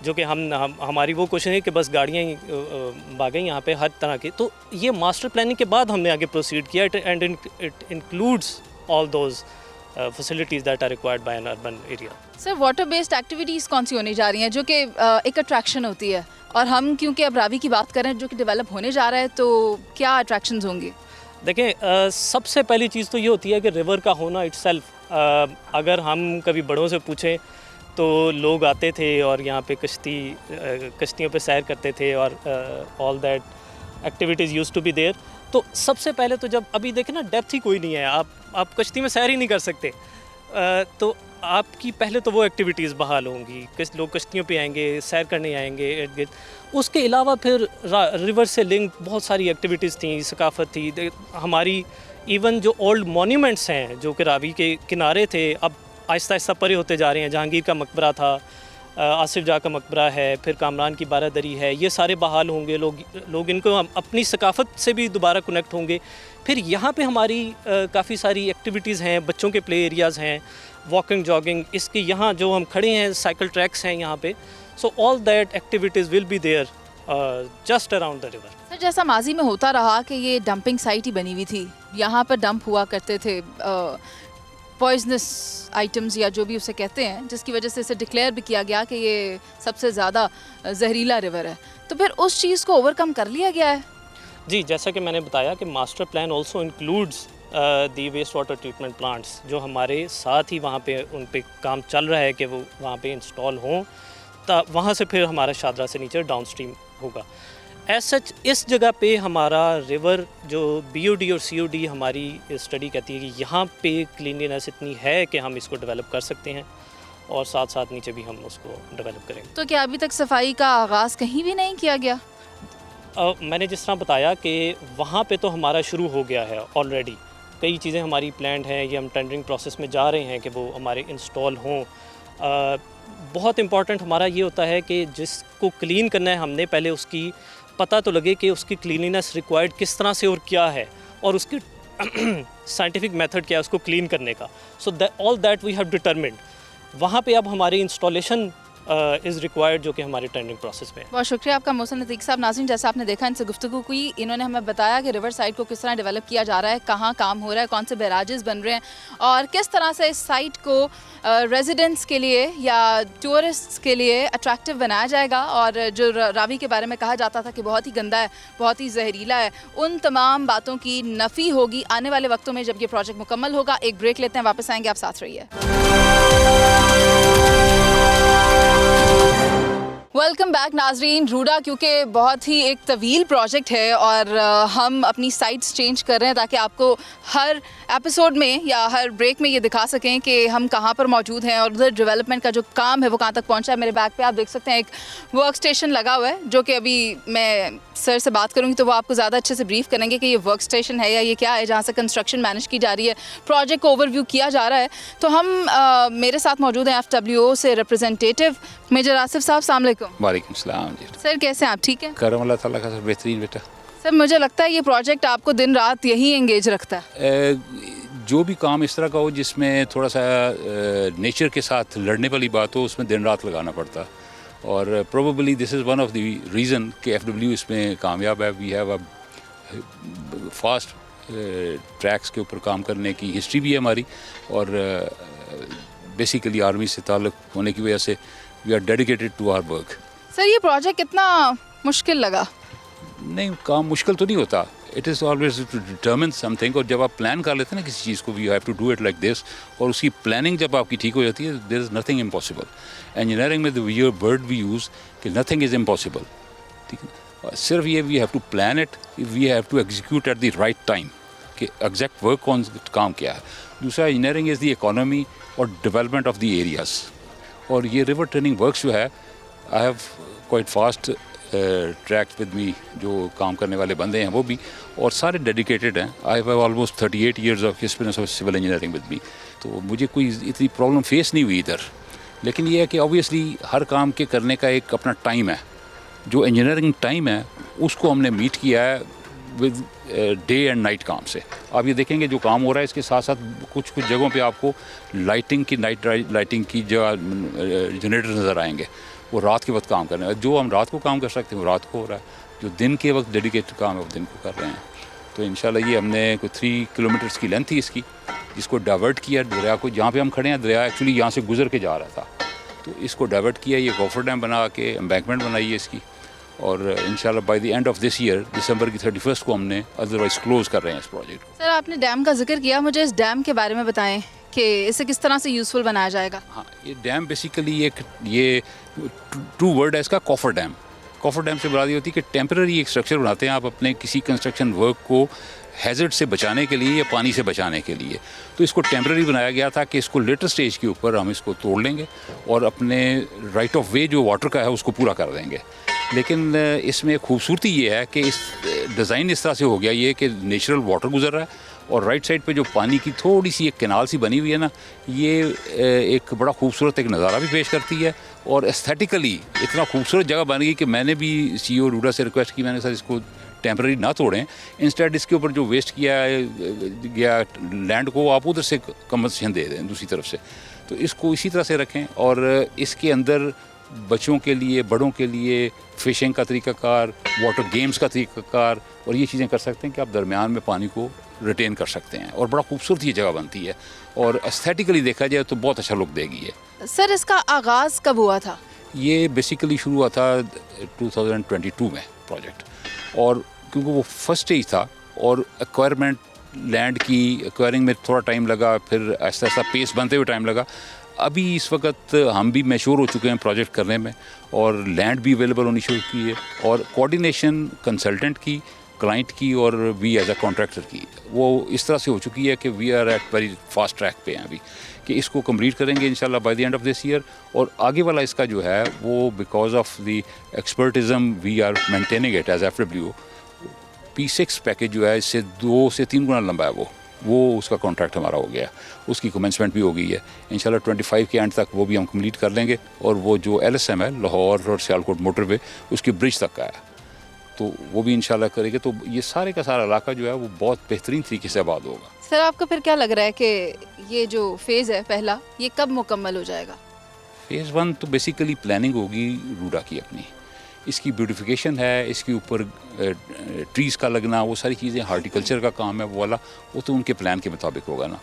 जो कि हमारी वो क्वेश्चन है कि बस गाड़ियाँ ही भागें यहाँ पे हर तरह की। तो ये मास्टर प्लानिंग के बाद हमने आगे प्रोसीड किया, and it includes all those facilities that are required by an urban area.
Sir water based activities कौन सी होनी जा रही हैं जो कि एक अट्रैक्शन होती है, और हम क्योंकि अब रावी की बात करें जो कि डेवलप होने जा रहा है, तो क्या अट्रैक्शंस होंगे?
देखें, सबसे पहली चीज़ तो ये होती है कि रिवर का होना इटसेल्फ। अगर हम कभी बड़ों से पूछें तो लोग आते थे और यहाँ पे कश्तियों पे सैर करते थे, और all that activities used to be there. तो सबसे पहले तो जब अभी देखें ना, डेप्थ ही कोई नहीं है, आप कश्ती में सैर ही नहीं कर सकते, तो आपकी पहले तो वो एक्टिविटीज़ बहाल होंगी, लोग कश्तियों पे आएंगे, सैर करने आएंगे इर्द गिर्द। उसके अलावा फिर रिवर से लिंक बहुत सारी एक्टिविटीज़ थी, सकाफत थी हमारी। इवन जो ओल्ड मॉन्यूमेंट्स हैं जो कि रावी के किनारे थे, अब आहिस्ता आहिस्ता परे होते जा रहे हैं। जहांगीर का मकबरा था, आसिफ जा का मकबरा है, फिर कामरान की बारादरी है, ये सारे बहाल होंगे। लोग इनको अपनी सकाफत से भी दोबारा कनेक्ट होंगे। फिर यहाँ पे हमारी काफ़ी सारी एक्टिविटीज़ हैं, बच्चों के प्ले एरियाज़ हैं, वॉकिंग जॉगिंग, इसके यहाँ जो हम खड़े हैं साइकिल ट्रैक्स हैं यहाँ पे। So all that activities will be there just around the river.
Sir जैसा माजी में होता रहा कि ये डंपिंग साइट ही बनी हुई थी, यहाँ पर डंप हुआ करते थे पॉइजनस आइटम्स या जो भी उसे कहते हैं, जिसकी वजह से इसे डिक्लेयर भी किया गया कि ये सबसे ज़्यादा जहरीला रिवर है, तो फिर उस चीज़ को ओवरकम कर लिया गया है?
जी, जैसा कि मैंने बताया कि master plan also includes the waste water treatment plants, जो हमारे साथ ही वहाँ पे उन पे काम चल रहा है कि वो वहाँ पे इंस्टॉल हों, वहाँ से फिर हमारा शादरा से नीचे डाउन स्ट्रीम होगा। एज सच इस जगह पे हमारा रिवर जो BOD और COD हमारी स्टडी कहती है कि यहाँ पे क्लीनलीनेस इतनी है कि हम इसको डेवलप कर सकते हैं, और साथ साथ नीचे भी हम उसको डेवलप करेंगे।
तो क्या अभी तक सफाई का आगाज़ कहीं भी नहीं किया गया?
मैंने जिस तरह बताया कि वहाँ पे तो हमारा शुरू हो गया है ऑलरेडी, कई चीज़ें हमारी प्लान्ड हैं, ये हम टेंडरिंग प्रोसेस में जा रहे हैं कि वो हमारे इंस्टॉल हों। बहुत इम्पॉर्टेंट हमारा ये होता है कि जिसको क्लीन करना है, हमने पहले उसकी पता तो लगे कि उसकी क्लीनिनेस रिक्वायर्ड किस तरह से और क्या है, और उसकी साइंटिफिक मेथड क्या है उसको क्लीन करने का। So all that we have determined. वहाँ पे अब हमारी इंस्टॉलेशन इज़ रिक्वायर्ड, जो कि हमारे टेंडरिंग प्रोसेस में है।
बहुत शुक्रिया आपका मोहसिन अतीक साहब। नाज़रीन, जैसा आपने देखा इनसे गुफ्तगू की, इन्होंने हमें बताया कि रिवर साइड को किस तरह डेवलप किया जा रहा है, कहाँ काम हो रहा है, कौन से बैराजेस बन रहे हैं, और किस तरह से इस साइट को रेजिडेंट्स के लिए या टूरिस्ट्स के लिए अट्रैक्टिव बनाया जाएगा। और जो रावी के बारे में कहा जाता था कि बहुत ही गंदा है, बहुत ही जहरीला है, उन तमाम बातों की नफ़ी होगी आने वाले वक्तों में जब ये प्रोजेक्ट मुकम्मल होगा। एक ब्रेक लेते हैं, वापस आएंगे, आप साथ रहिए। वेलकम बैक नाजरीन। रूडा क्योंकि बहुत ही एक तवील प्रोजेक्ट है, और हम अपनी साइट्स चेंज कर रहे हैं ताकि आपको हर एपिसोड में या हर ब्रेक में ये दिखा सकें कि हम कहाँ पर मौजूद हैं और उधर डेवलपमेंट का जो काम है वो कहाँ तक पहुँचा है। मेरे बैक पे आप देख सकते हैं एक वर्क स्टेशन लगा हुआ है, जो कि अभी मैं सर से बात करूँगी तो वो आपको ज़्यादा अच्छे से ब्रीफ करेंगे कि ये वर्क स्टेशन है या ये क्या है, जहाँ से कंस्ट्रक्शन मैनेज की जा रही है, प्रोजेक्ट को ओवरव्यू किया जा रहा है। तो हम मेरे साथ मौजूद हैं FWO से रिप्रेजेंटेटिव मेजर आसिफ साहब। अस्सलाम वालेकुम।
वालेकुम सलाम जी।
सर कैसे हैं आप? ठीक है,
करम अल्लाह ताला का सर, बेहतरीन बेटा।
सर मुझे लगता है ये प्रोजेक्ट आपको दिन रात यही एंगेज रखता है।
जो भी काम इस तरह का हो जिसमें थोड़ा सा नेचर के साथ लड़ने वाली बात हो, उसमें दिन रात लगाना पड़ता, और probably this is one of the reason कि FW इसमें कामयाब है। We have a fast tracks के ऊपर काम करने की हिस्ट्री भी है हमारी, और बेसिकली आर्मी से ताल्लुक़ होने की वजह से we are dedicated to our work.
Sir ये प्रोजेक्ट कितना मुश्किल लगा?
नहीं, काम मुश्किल तो नहीं होता। It is always to determine something, और जब आप प्लान कर लेते हैं ना किसी चीज़ को, you have to do it like this, और उसकी प्लानिंग जब आपकी ठीक हो जाती है, there is nothing impossible. Engineering में द वर्ड वी यूज़ कि नथिंग इज़ इम्पॉसिबल, ठीक है। सिर्फ ये we have to plan it, we have to execute at the right time कि एग्जैक्ट वर्क कौन काम क्या है। दूसरा, इंजीनियरिंग इज़ द इकोनॉमी और डेवलपमेंट ऑफ द एरियाज़, और ये रिवर ट्रेनिंग वर्क्स जो है, I have quite fast tracks with me, जो काम करने वाले बंदे हैं वो भी, और सारे डेडिकेटेड हैं। I have almost 38 years of experience of civil engineering with me, तो मुझे कोई इतनी प्रॉब्लम फेस नहीं हुई इधर। लेकिन ये है कि ऑब्वियसली हर काम के करने का एक अपना टाइम है। जो इंजीनियरिंग टाइम है उसको हमने मीट किया है विद डे एंड नाइट काम से। आप ये देखेंगे जो काम हो रहा है इसके साथ साथ कुछ जगहों पे आपको लाइटिंग की नाइट लाइटिंग की जो जनरेटर नज़र आएंगे, वो रात के वक्त काम कर रहे हैं। जो हम रात को काम कर सकते हैं वो रात को हो रहा है, जो दिन के वक्त डेडिकेटेड काम है वो दिन को कर रहे हैं। तो इंशाल्लाह ये हमने कोई 3 किलोमीटर्स की लेंथ थी इसकी, जिसको डाइवर्ट किया दरिया को। जहाँ पे हम खड़े हैं दरिया एक्चुअली यहाँ से गुजर के जा रहा था, तो इसको डाइवर्ट किया, ये कॉफर डैम बना के एम्बैंकमेंट बनाई है इसकी। और इंशाल्लाह by the end of this year दिसंबर की 31 को हमने अदरवाइज क्लोज कर रहे हैं इस प्रोजेक्ट को।
सर आपने डैम का जिक्र किया, मुझे इस डैम के बारे में बताएं कि इसे किस तरह से यूज़फुल बनाया जाएगा।
हाँ, ये डैम बेसिकली ये 2 वर्ड है इसका, कॉफर डैम। कॉफर डैम से मुराद होती है कि टेम्पररी एक स्ट्रक्चर बनाते हैं आप अपने किसी कंस्ट्रक्शन वर्क को हैजर्ड से बचाने के लिए या पानी से बचाने के लिए। तो इसको टेम्पररी बनाया गया था कि इसको लेटर स्टेज के ऊपर हम इसको तोड़ लेंगे और अपने राइट ऑफ वे जो वाटर का है उसको पूरा कर देंगे। लेकिन इसमें खूबसूरती ये है कि इस डिज़ाइन इस तरह से हो गया ये कि नेचुरल वाटर गुजर रहा है और राइट साइड पे जो पानी की थोड़ी सी एक कैनाल सी बनी हुई है ना, ये एक बड़ा खूबसूरत एक नज़ारा भी पेश करती है और एस्थेटिकली इतना खूबसूरत जगह बन गई कि मैंने भी CEO रूडा से रिक्वेस्ट की, मैंने सर इसको टेम्पररी ना तोड़ें, इंस्टेड इसके ऊपर जो वेस्ट किया गया लैंड को आप उधर से कंपनसेशन दे दें दूसरी तरफ से। तो इसको इसी तरह से रखें और इसके अंदर बच्चों के लिए, बड़ों के लिए फ़िशिंग का तरीक़ाकार, वाटर गेम्स का तरीक़ाकार और ये चीज़ें कर सकते हैं कि आप दरमियान में पानी को रिटेन कर सकते हैं और बड़ा खूबसूरत ये जगह बनती है और एस्थेटिकली देखा जाए तो बहुत अच्छा लुक देगी ये।
सर इसका आगाज़ कब हुआ था?
ये बेसिकली शुरू हुआ था 2022 में प्रोजेक्ट, और क्योंकि वो फर्स्ट स्टेज था और एक्वायरमेंट लैंड की एक्वायरिंग में थोड़ा टाइम लगा, फिर ऐसा ऐसा पेस बनते हुए टाइम लगा। अभी इस वक्त हम भी मैच्योर हो चुके हैं प्रोजेक्ट करने में और लैंड भी अवेलेबल होनी शुरू की है और कोऑर्डिनेशन कंसल्टेंट की, क्लाइंट की और वी एज अ कॉन्ट्रैक्टर की वो इस तरह से हो चुकी है कि we are at very fast track पे हैं अभी कि इसको कंप्लीट करेंगे इंशाल्लाह by the end of this year. और आगे वाला इसका जो है वो because of the expertism we are maintaining it as FWO। P6 package जो है इससे 2 से 3 गुना लंबा है वो उसका कॉन्ट्रैक्ट हमारा हो गया, उसकी कमेंसमेंट भी हो गई है। इंशाल्लाह 25 के एंड तक वो भी हम कंप्लीट कर लेंगे और वो जो LSM है लाहौर और सियालकोट मोटरवे उसकी ब्रिज तक का है, तो वो भी इंशाल्लाह करेंगे। तो ये सारे का सारा इलाका जो है वो बहुत बेहतरीन तरीके से आबाद होगा।
सर आपको फिर क्या लग रहा है कि ये जो फेज़ है पहला, ये कब मुकम्मल हो जाएगा?
फेज़ 1 तो बेसिकली प्लानिंग होगी रूडा की अपनी, इसकी ब्यूटिफिकेशन है, इसके ऊपर ट्रीज़ का लगना, वो सारी चीज़ें, हार्टिकल्चर का काम है वो वाला, वो तो उनके प्लान के मुताबिक होगा ना।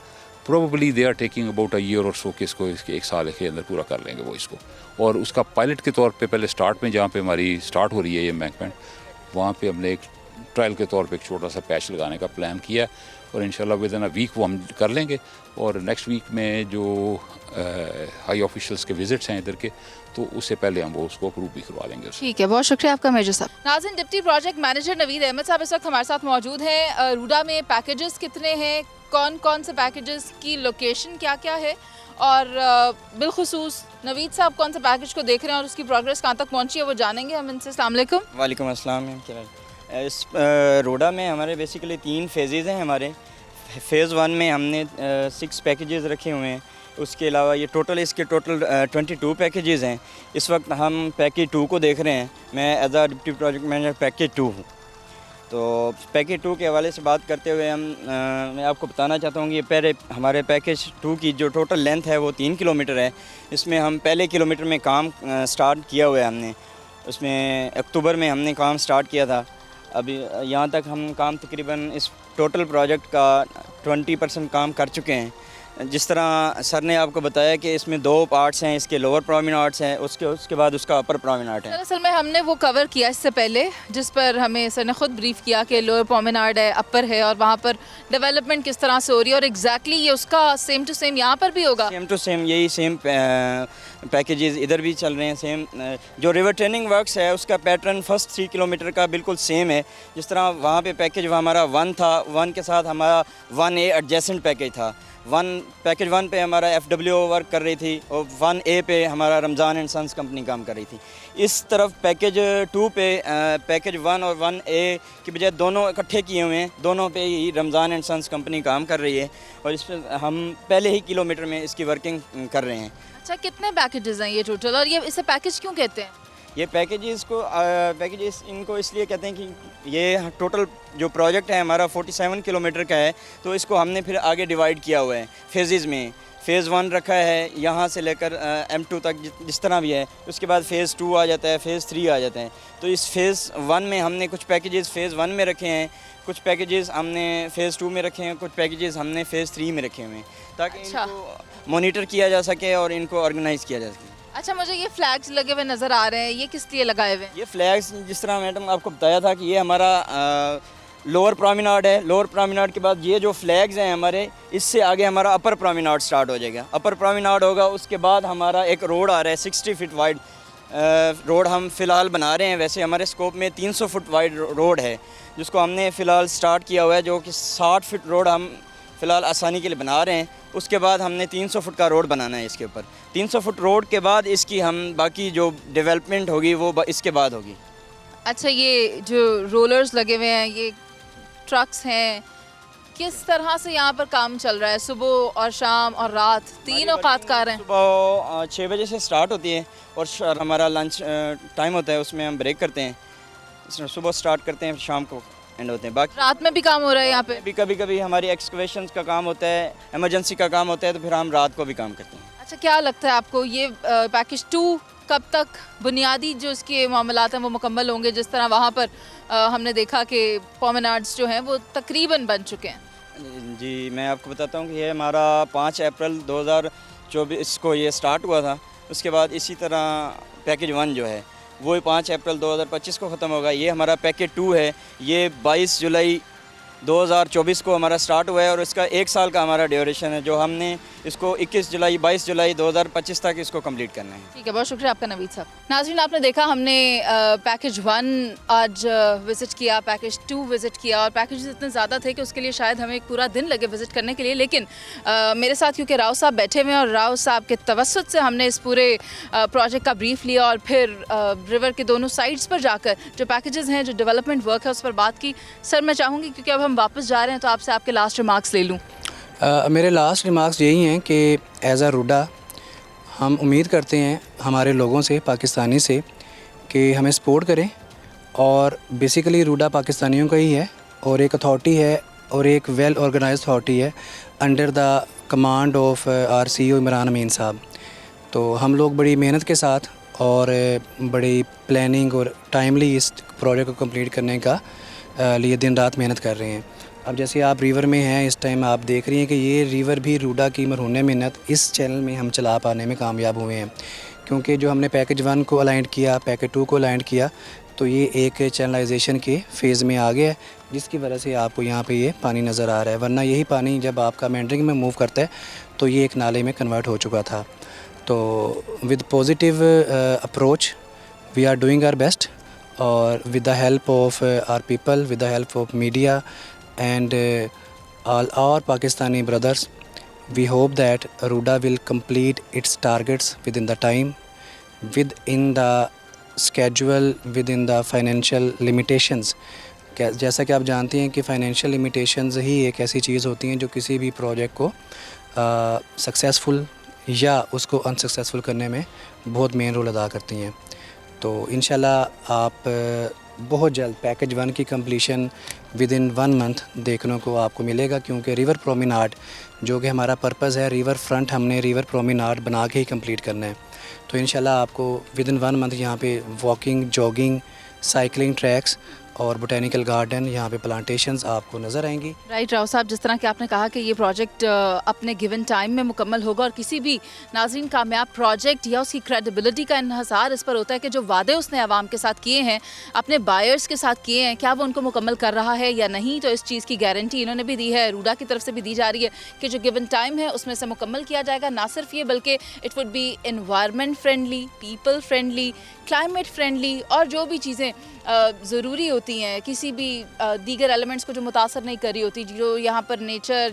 Probably they are taking about a year और सो कि इसको इसके 1 साल के अंदर पूरा कर लेंगे वो इसको। और उसका पायलट के तौर पे पहले स्टार्ट में जहाँ पे हमारी स्टार्ट हो रही है ये एम्बैंकमेंट, वहाँ पे हमने एक ट्रायल के तौर पे एक छोटा सा पैच लगाने का प्लान किया और इंशाल्लाह विद इन अ वीक वो हम कर लेंगे। और नेक्स्ट वीक में जो हाई ऑफिशियल्स के विजिट्स हैं इधर के, तो उससे पहले हम वो उसको अप्रूव भी करवा लेंगे।
ठीक है, बहुत शुक्रिया आपका मेजर साहब। नाज़रीन, deputy project manager Naveed Ahmed साहब इस वक्त हमारे साथ मौजूद हैं। रूडा में पैकेजेस कितने हैं, कौन कौन से पैकेजेस की लोकेशन क्या क्या है और बिलखुसूस नवीद साहब कौन से पैकेज को देख रहे हैं और उसकी प्रोग्रेस कहाँ तक पहुँची है वो जानेंगे हम इनसे। अस्सलाम वालेकुम।
वालेकुम अस्सलाम। इस रोडा में हमारे बेसिकली 3 फेजेज़ हैं हमारे। फ़ेज़ 1 में हमने 6 पैकेजेस रखे हुए हैं, उसके अलावा ये इसके टोटल 22 पैकेजेस हैं। इस वक्त हम पैकेज 2 को देख रहे हैं। मैं एज आ डिप्टी प्रोजेक्ट मैनेजर पैकेज 2 हूँ। तो पैकेज 2 के हवाले से बात करते हुए मैं आपको बताना चाहता हूँ कि पहले हमारे पैकेज 2 की जो टोटल लेंथ है वो 3 किलोमीटर है। इसमें हम पहले किलोमीटर में काम स्टार्ट किया हुआ है हमने, उसमें अक्टूबर में हमने काम स्टार्ट किया था। अभी यहाँ तक हम काम तकरीबन इस टोटल प्रोजेक्ट का 20% काम कर चुके हैं। जिस तरह सर ने आपको बताया कि इसमें 2 पार्ट्स हैं, इसके लोअर प्रोमिनार्ट्स हैं, उसके बाद उसका अपर प्रोमिनार्ट है।
दरअसल में हमने वो कवर किया इससे पहले, जिस पर हमें सर ने खुद ब्रीफ किया कि लोअर प्रोमिनार्ट है, अपर है और वहाँ पर डेवलपमेंट किस तरह से हो रही है और एग्जैक्टली ये उसका सेम टू सेम यहाँ पर भी होगा।
सेम टू सेम यही सेम पैकेजेस इधर भी चल रहे हैं। सेम जो रिवर ट्रेनिंग वर्क्स है उसका पैटर्न फर्स्ट 3 किलोमीटर का बिल्कुल सेम है। जिस तरह वहाँ पे पैकेज हमारा 1 था, 1 के साथ हमारा 1A एडजेसेंट पैकेज था। पैकेज 1 पे हमारा FWO वर्क कर रही थी और 1A पे हमारा रमज़ान एंड सन्स कंपनी काम कर रही थी। इस तरफ पैकेज 2 पे पैकेज 1 और 1A की बजाय दोनों इकट्ठे किए हुए हैं, दोनों पे ही रमज़ान एंड सन्स कंपनी काम कर रही है और इस पर हम पहले ही किलोमीटर में इसकी वर्किंग कर रहे हैं।
अच्छा, कितने पैकेजेस हैं ये टोटल, और ये इसे पैकेज क्यों कहते हैं?
ये पैकेजेस इनको इसलिए कहते हैं कि ये टोटल जो प्रोजेक्ट है हमारा 47 किलोमीटर का है, तो इसको हमने फिर आगे डिवाइड किया हुआ है फेजेज़ में। फ़ेज़ 1 रखा है यहाँ से लेकर M2 तक जिस तरह भी है, उसके बाद फ़ेज़ 2 आ जाता है, फ़ेज़ 3 आ जाते हैं। तो इस फ़ेज़ 1 में हमने कुछ पैकेजेस फ़ेज़ 1 में रखे हैं, कुछ पैकेजेस हमने फ़ेज़ 2 में रखे हैं, कुछ पैकेजेस हमने फ़ेज़ 3 में रखे हुए हैं, ताकि
अच्छा।
इनको मॉनिटर किया जा सके और इनको ऑर्गेनाइज़ किया जा सके।
अच्छा, मुझे ये फ्लैग्स लगे हुए नज़र आ रहे हैं, ये किस लिए लगाए हुए हैं?
ये फ्लैग्स जिस तरह मैडम आपको बताया था कि ये हमारा लोअर प्रॉमिनाड है। लोअर प्रॉमिनाड के बाद ये जो फ्लैग्स हैं हमारे, इससे आगे हमारा अपर प्रॉमिनाड स्टार्ट हो जाएगा। अपर प्रॉमिनाड होगा, उसके बाद हमारा एक रोड आ रहा है 60 फीट वाइड रोड हम फ़िलहाल बना रहे हैं। वैसे हमारे स्कोप में 300 फुट वाइड रोड है, जिसको हमने फ़िलहाल स्टार्ट किया हुआ है, जो कि 60 फीट रोड हम फ़िलहाल आसानी के लिए बना रहे हैं। उसके बाद हमने 300 फुट का रोड बनाना है इसके ऊपर। 300 फुट रोड के बाद इसकी हम बाकी जो डेवलपमेंट होगी वो इसके बाद होगी।
अच्छा, ये जो रोलर्स लगे हुए हैं, ये ट्रक्स हैं, किस तरह से यहाँ पर काम चल रहा है? सुबह और शाम और रात तीन औकात कार हैं।
सुबह 6 बजे से स्टार्ट होती है और हमारा लंच टाइम होता है, उसमें हम ब्रेक करते हैं। सुबह स्टार्ट करते हैं, शाम को एंड होते हैं। बाकी
रात में भी काम हो रहा है यहाँ पे?
भी कभी कभी हमारी एक्सकवेशंस का काम होता है, इमरजेंसी का काम होता है, तो फिर हम रात को भी काम करते हैं।
अच्छा, क्या लगता है आपको ये पैकेज 2 कब तक बुनियादी जो इसके मामलात हैं वो मुकम्मल होंगे? जिस तरह वहाँ पर हमने देखा कि प्रोमेनाड्स जो हैं वो तकरीबन बन चुके हैं।
जी, मैं आपको बताता हूँ कि ये हमारा 5 अप्रैल 2024 को ये स्टार्ट हुआ था। उसके बाद इसी तरह पैकेज 1 जो है वो 5 अप्रैल 2025 को ख़त्म होगा। ये हमारा पैकेज 2 है, ये 22 जुलाई 2024 को हमारा स्टार्ट हुआ है और इसका 1 साल का हमारा ड्यूरेशन है, जो हमने इसको 22 जुलाई 2025 तक इसको कंप्लीट करना है।
ठीक है, बहुत शुक्रिया आपका नवीद साहब। नाज़रीन, आपने देखा हमने पैकेज 1 आज विज़िट किया, पैकेज 2 विज़िट किया, और पैकेज इतने ज़्यादा थे कि उसके लिए शायद हमें एक पूरा दिन लगे विज़िट करने के लिए। लेकिन मेरे साथ क्योंकि राव साहब बैठे हुए हैं और राव साहब के तवस्सुत से हमने इस पूरे प्रोजेक्ट का ब्रीफ लिया और फिर रिवर के दोनों साइड्स पर जाकर जो पैकेजेस हैं, जो डेवलपमेंट वर्क है, उस पर बात की। सर, मैं चाहूँगी क्योंकि अब हम वापस जा रहे हैं तो आपसे आपके लास्ट रिमार्क्स ले लूँ।
मेरे लास्ट रिमार्क्स यही हैं कि एज़ अ रूडा हम उम्मीद करते हैं हमारे लोगों से, पाकिस्तानी से, कि हमें सपोर्ट करें। और बेसिकली रूडा पाकिस्तानियों का ही है और एक अथॉरिटी है और एक वेल ऑर्गेनाइज्ड अथॉरिटी है under the command of our CEO Imran Amin साहब। तो हम लोग बड़ी मेहनत के साथ और बड़ी प्लानिंग और टाइमली इस प्रोजेक्ट को कंप्लीट करने का लिए दिन रात मेहनत कर रहे हैं। अब जैसे आप रिवर में हैं इस टाइम, आप देख रही हैं कि ये रिवर भी रूडा की मरहून मिन्नत इस चैनल में हम चला पाने में कामयाब हुए हैं, क्योंकि जो हमने पैकेज 1 को अलाइन किया, पैकेज 2 को अलाइन किया, तो ये एक चैनलाइजेशन के फ़ेज़ में आ गया है, जिसकी वजह से आपको यहाँ पे ये पानी नज़र आ रहा है। वरना यही पानी जब आपका मेंडरिंग में मूव करता है तो ये एक नाले में कन्वर्ट हो चुका था। तो with positive approach we are doing our best, और with the help of our people, with the help of media and all our Pakistani brothers, we hope that Ruda will complete its targets within the time, within the schedule, within the financial limitations। जैसा कि आप जानते हैं कि financial limitations ही एक ऐसी चीज़ होती हैं जो किसी भी प्रोजेक्ट को सक्सेसफुल या उसको अनसक्सेसफुल करने में बहुत मेन रोल अदा करती हैं। तो इंशाल्लाह आप बहुत जल्द पैकेज 1 की कंप्लीशन विद इन 1 मंथ देखने को आपको मिलेगा, क्योंकि रिवर प्रोमेनाड जो कि हमारा पर्पज़ है, रिवर फ्रंट हमने रिवर प्रोमेनाड बना के ही कंप्लीट करना है। तो इंशाल्लाह आपको विद इन 1 मंथ यहाँ पे वॉकिंग, जॉगिंग, साइकिलिंग ट्रैक्स और बोटेनिकल गार्डन, यहाँ पे प्लांटेशंस आपको नज़र आएंगी।
राइट राव साहब, जिस तरह कि आपने कहा कि ये प्रोजेक्ट अपने गिवन टाइम में मुकम्मल होगा, और किसी भी नाज़रीन कामयाब प्रोजेक्ट या उसकी क्रेडिबिलिटी का इन्हसार इस पर होता है कि जो वादे उसने आवाम के साथ किए हैं, अपने बायर्स के साथ किए हैं, क्या वो उनको मुकम्मल कर रहा है या नहीं। तो इस चीज़ की गारंटी इन्होंने भी दी है, रूडा की तरफ से भी दी जा रही है कि जो गिवन टाइम है उसमें से मुकम्मल किया जाएगा। ना सिर्फ ये, बल्कि it would be environment friendly, people friendly, climate friendly, और जो भी चीज़ें ज़रूरी होती हैं, किसी भी दीगर एलिमेंट्स को जो मुतासर नहीं कर रही होती, जो यहाँ पर नेचर,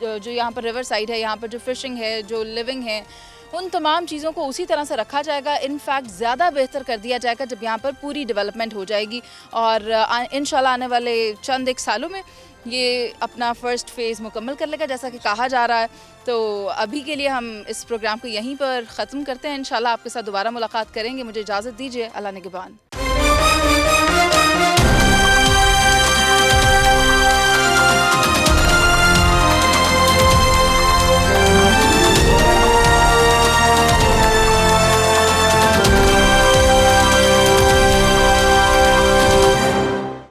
जो यहाँ पर रिवर साइड है, यहाँ पर जो फिशिंग है, जो लिविंग है, उन तमाम चीज़ों को उसी तरह से रखा जाएगा। इनफैक्ट ज़्यादा बेहतर कर दिया जाएगा जब यहाँ पर पूरी डेवलपमेंट हो जाएगी। और इंशाल्लाह आने वाले चंद एक सालों में ये अपना फ़र्स्ट फ़ेज़ मुकम्मल कर लेगा जैसा कि कहा जा रहा है। तो अभी के लिए हम इस प्रोग्राम को यहीं पर ख़त्म करते हैं। इंशाल्लाह आपके साथ दोबारा मुलाकात करेंगे। मुझे इजाज़त दीजिए। अल्लाह निगहबान।